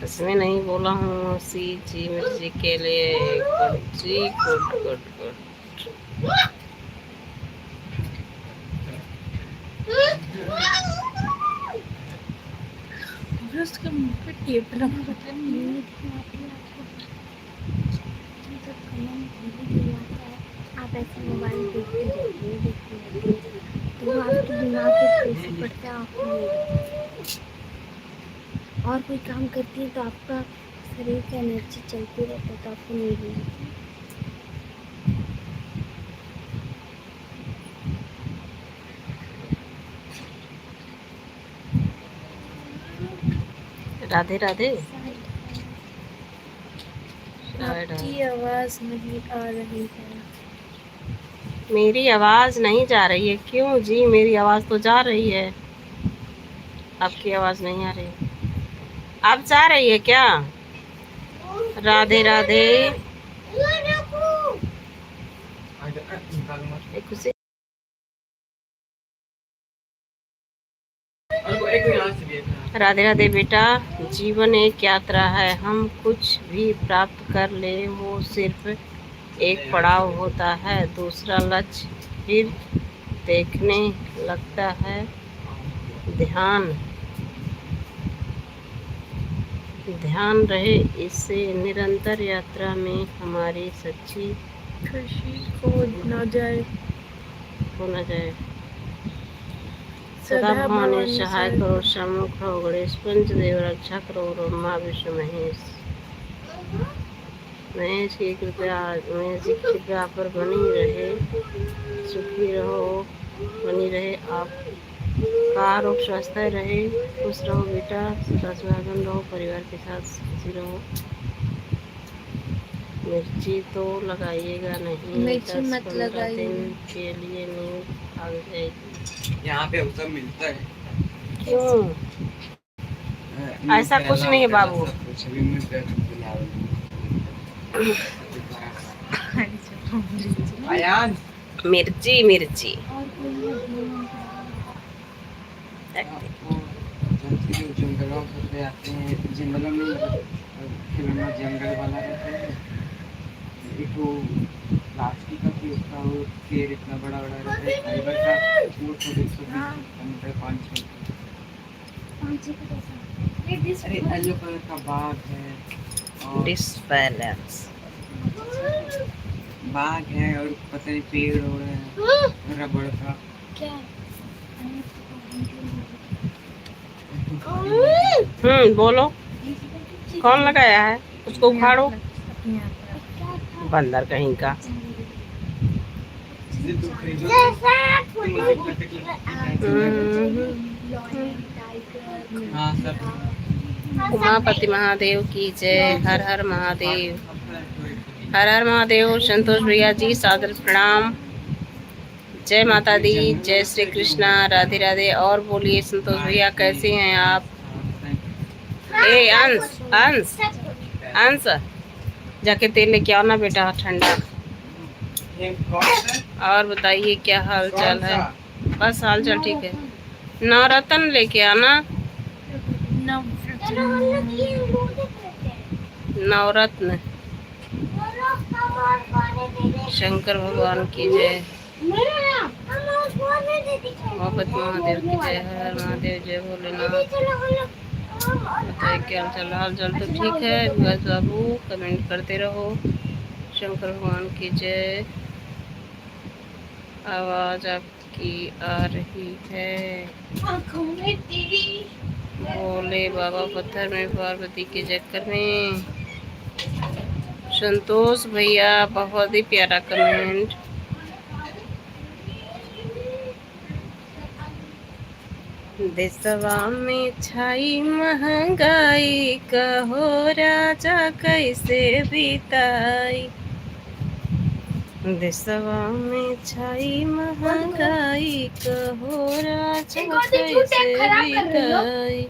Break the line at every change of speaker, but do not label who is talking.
इसमें नहीं बोला हूँ। सी जी मिर्ची के लिए गुड जी, गुड गुड गुड।
उसके मुंह पे टेप लगा होता है। आप ऐसे मोबाइल देखते रहते तो आपके दिमाग पे प्रेशर पड़ता है, आप नहीं देखते। और कोई काम करती है तो आपका शरीर का एनर्जी चलती रहता है तो आपको नींद नहीं आती।
राधे राधे।
आपकी आवाज नहीं आ रही है।
मेरी आवाज नहीं जा रही है? क्यों जी, मेरी आवाज तो जा रही है। आपकी आवाज नहीं आ रही? आप जा रही है क्या? राधे राधे। खुशी। राधे राधे बेटा। जीवन एक यात्रा है। हम कुछ भी प्राप्त कर ले वो सिर्फ एक पड़ाव होता है, दूसरा लक्ष्य फिर देखने लगता है। ध्यान ध्यान रहे इससे निरंतर यात्रा में हमारी सच्ची
खुशी खो न जाए।
सदा भवानी सहाय करो, सम्मुख रहो गणेश, पंचदेव रक्षा करो, ब्रह्मा विष्णु महेश। महेश की कृपा पर बनी रहे, सुखी रहो, बनी रहे आपका आरोग्य स्वस्थ रहे, खुश रहो बेटा, सदा सुहागन रहो, परिवार के साथ खुशी रहो। मिर्ची तो लगाइएगा नहीं,
मिर्ची मत
10-15
लगाइए।
दिन के लिए नींद आ जाएगी।
यहाँ पे उत्तर मिलता है।
क्यों? ऐसा कुछ नहीं है बाबू। मिर्ची मिर्ची
जंगलों से आते हैं, जंगलों में खिलौना जंगल वाला रहता है। एक वो प्लास्टिक का भी उसका वो पेड़ इतना बड़ा बड़ा रहता है, फाइबर का, वो छोटे छोटे 5-6। अरे येलो कलर का बाग है और
डिसबैलेंस।
बाग है और पता नहीं पेड़ हो रहे हैं रबड़ का।
क्या?
बोलो। कौन लगाया है? उसको उखाड़ो। बंदर कहीं का।
हाँ सब।
उमापति महादेव की जय। हर हर महादेव। हर हर महादेव। संतोष भैया जी सादर प्रणाम। जय माता दी, जय श्री कृष्णा, राधे राधे। और बोलिए संतोष भैया, कैसे हैं आप? ए अंश अंश अंश, जाके तेल लेके आओ ना बेटा, ठंडा। और बताइए क्या हाल चाल है? बस हाल चाल ठीक है। नवरत्न लेके आना। नवरत्न। शंकर भगवान की जय। मोहब्बत महादेव की जय। हर महादेव, जय भोलेनाथ। बताइए क्या हाल चाल? तो ठीक है बस बाबू, कमेंट करते रहो। शंकर भगवान की जय। आवाज आपकी आ रही है। भोले बाबा पत्थर में पार्वती के चक्कर में। संतोष भैया बहुत ही प्यारा कमेंट। देशवा में छाई महंगाई, कहो राजा कैसे बिताई। देशवा में छाई महंगाई, कहो राजा कैसे बिताई।